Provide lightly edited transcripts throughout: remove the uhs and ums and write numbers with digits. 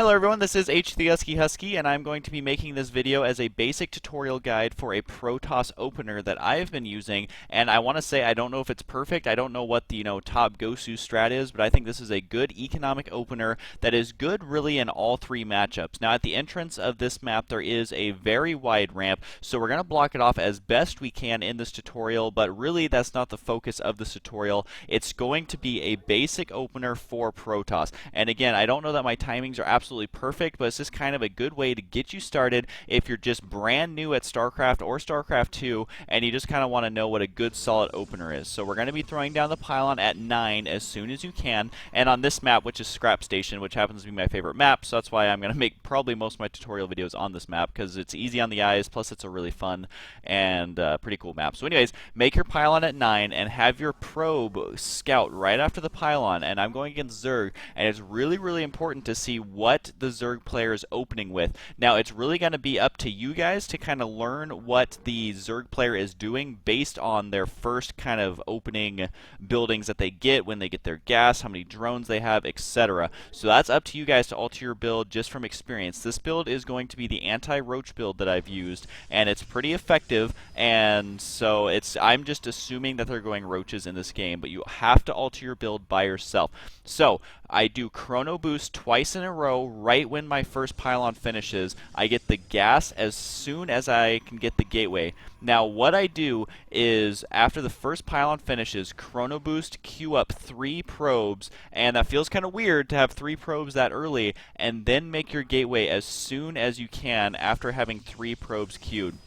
Hello everyone, this is H the Husky, and I'm going to be making this video as a basic tutorial guide for a Protoss opener that I've been using. And I want to say I don't know if it's perfect. I don't know what the top Gosu strat is, but I think this is a good economic opener that is good really in all three matchups. Now at the entrance of this map there is a very wide ramp, so we're going to block it off as best we can in this tutorial, but really that's not the focus of this tutorial. It's going to be a basic opener for Protoss. And again, I don't know that my timings are absolutely perfect, but it's just kind of a good way to get you started if you're just brand new at StarCraft or StarCraft 2 and you just kind of want to know what a good solid opener is. So we're going to be throwing down the pylon at 9 as soon as you can, and on this map, which is Scrap Station, which happens to be my favorite map, so that's why I'm going to make probably most of my tutorial videos on this map, because it's easy on the eyes, plus it's a really fun and pretty cool map. So anyways, make your pylon at 9 and have your probe scout right after the pylon, and I'm going against Zerg, and it's really important to see what the Zerg player is opening with. Now it's really going to be up to you guys to kind of learn what the Zerg player is doing based on their first kind of opening buildings that they get, when they get their gas, how many drones they have, etc. So that's up to you guys to alter your build just from experience. This build is going to be the anti-roach build that I've used, and it's pretty effective, and so I'm just assuming that they're going roaches in this game, but you have to alter your build by yourself. So I do chrono boost twice in a row right when my first pylon finishes. I get the gas as soon as I can get the gateway. Now what I do is after the first pylon finishes, chrono boost, queue up 3 probes, and that feels kind of weird to have 3 probes that early, and then make your gateway as soon as you can after having 3 probes queued.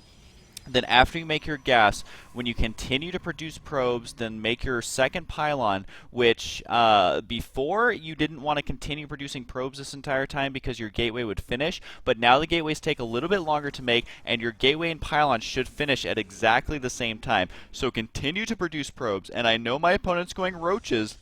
Then after you make your gas, when you continue to produce probes, then make your second pylon, which before you didn't want to continue producing probes this entire time because your gateway would finish, but now the gateways take a little bit longer to make, and your gateway and pylon should finish at exactly the same time. So continue to produce probes, and I know my opponent's going roaches,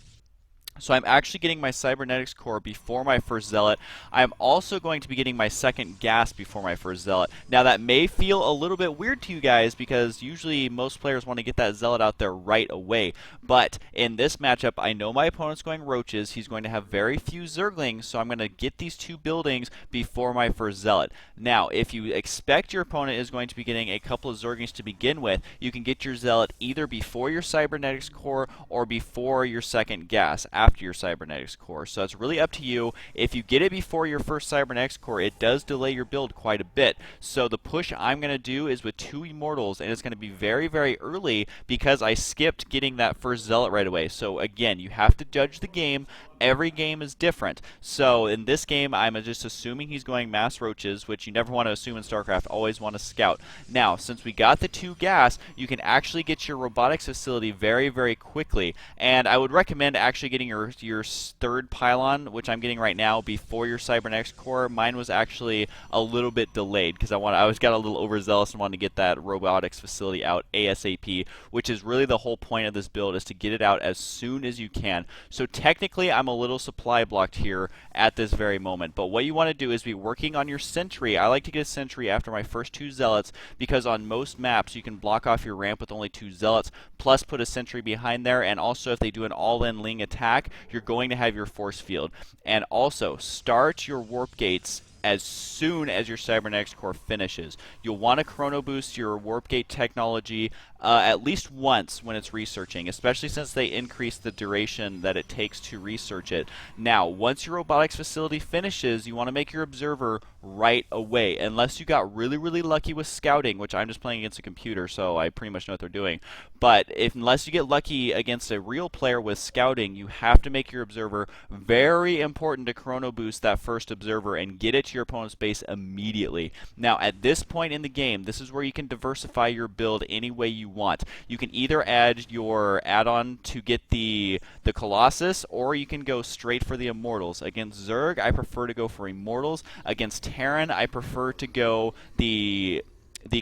so I'm actually getting my cybernetics core before my first zealot. I'm also going to be getting my second gas before my first zealot. Now that may feel a little bit weird to you guys because usually most players want to get that zealot out there right away. But in this matchup, I know my opponent's going roaches. He's going to have very few zerglings, so I'm going to get these 2 buildings before my first zealot. Now, if you expect your opponent is going to be getting a couple of zerglings to begin with, you can get your zealot either before your cybernetics core or before your second gas, after your cybernetics core. So it's really up to you. If you get it before your first cybernetics core, it does delay your build quite a bit. So the push I'm going to do is with 2 immortals, and it's going to be very early because I skipped getting that first zealot right away. So again, you have to judge the game. Every game is different. So in this game, I'm just assuming he's going mass roaches, which you never want to assume in StarCraft, always want to scout. Now, since we got the 2 gas, you can actually get your robotics facility very quickly. And I would recommend actually getting your third pylon, which I'm getting right now, before your cybernetics core. Mine was actually a little bit delayed because I was got a little overzealous and wanted to get that robotics facility out ASAP, which is really the whole point of this build, is to get it out as soon as you can. So technically, I'm a little supply blocked here at this very moment, but what you want to do is be working on your sentry. I like to get a sentry after my first 2 zealots because on most maps you can block off your ramp with only 2 zealots, plus put a sentry behind there, and also if they do an all-in Ling attack, you're going to have your force field. And also, start your warp gates as soon as your cybernetics core finishes. You'll want to chrono boost your warp gate technology at least once when it's researching, especially since they increase the duration that it takes to research it. Now, once your robotics facility finishes, you want to make your observer right away, unless you got really lucky with scouting, which I'm just playing against a computer, so I pretty much know what they're doing. But unless you get lucky against a real player with scouting, you have to make your observer. Very important to chrono boost that first observer and get it to your opponent's base immediately. Now, at this point in the game, this is where you can diversify your build any way you want. You can either add your add-on to get the Colossus, or you can go straight for the Immortals. Against Zerg, I prefer to go for Immortals. Against Terran, I prefer to go the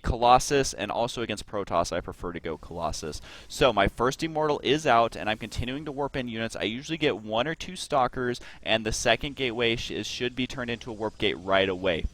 Colossus, and also against Protoss, I prefer to go Colossus. So my first Immortal is out, and I'm continuing to warp in units. I usually get 1 or 2 Stalkers, and the second gateway should be turned into a warp gate right away.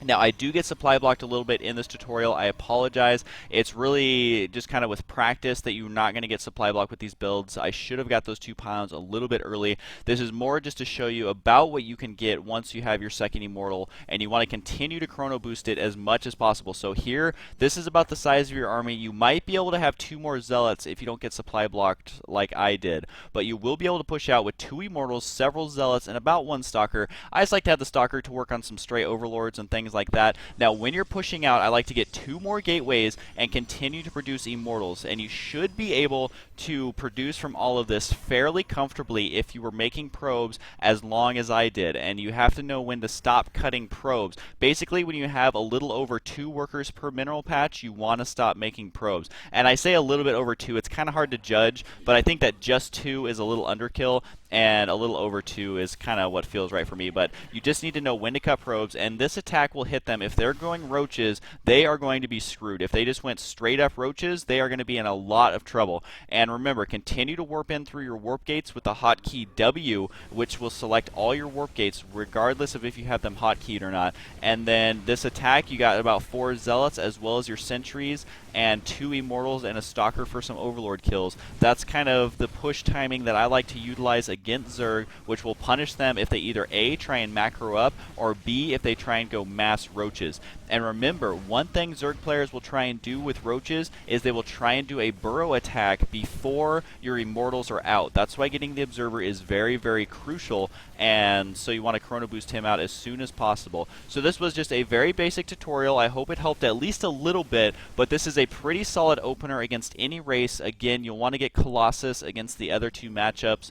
Now, I do get supply blocked a little bit in this tutorial. I apologize. It's really just kind of with practice that you're not going to get supply blocked with these builds. I should have got those 2 pounds a little bit early. This is more just to show you about what you can get once you have your second immortal, and you want to continue to chrono boost it as much as possible. So here, this is about the size of your army. You might be able to have 2 more zealots if you don't get supply blocked like I did, but you will be able to push out with 2 immortals, several zealots, and about 1 stalker. I just like to have the stalker to work on some stray overlords and things like that. Now, when you're pushing out, I like to get 2 more gateways and continue to produce immortals, and you should be able to produce from all of this fairly comfortably if you were making probes as long as I did. And you have to know when to stop cutting probes. Basically, when you have a little over 2 workers per mineral patch, you want to stop making probes. And I say a little bit over 2, it's kind of hard to judge, but I think that just 2 is a little underkill, and a little over 2 is kind of what feels right for me. But you just need to know when to cut probes, and this attack will hit them. If they're going roaches, they are going to be screwed. If they just went straight up roaches, they are going to be in a lot of trouble. And remember, continue to warp in through your warp gates with the hotkey W, which will select all your warp gates regardless of if you have them hotkeyed or not. And then this attack, you got about 4 zealots as well as your sentries and 2 immortals and a stalker for some overlord kills. That's kind of the push timing that I like to utilize against Zerg, which will punish them if they either A, try and macro up, or B, if they try and go mass roaches. And remember, one thing Zerg players will try and do with roaches is they will try and do a burrow attack before your immortals are out. That's why getting the observer is very, very crucial, and so you want to chrono boost him out as soon as possible. So this was just a very basic tutorial. I hope it helped at least a little bit, but this is a pretty solid opener against any race. Again, you'll want to get Colossus against the other 2 matchups.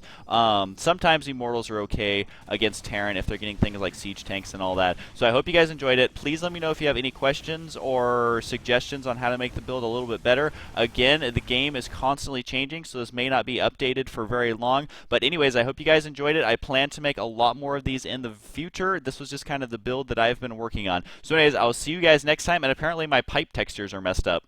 Sometimes immortals are okay against Terran if they're getting things like siege tanks and all that. So I hope you guys enjoyed it. Please let me know if you have any questions or suggestions on how to make the build a little bit better. Again, the game is constantly changing, so this may not be updated for very long. But anyways, I hope you guys enjoyed it. I plan to make a lot more of these in the future. This was just kind of the build that I've been working on. So anyways, I'll see you guys next time, and apparently my pipe textures are messed up.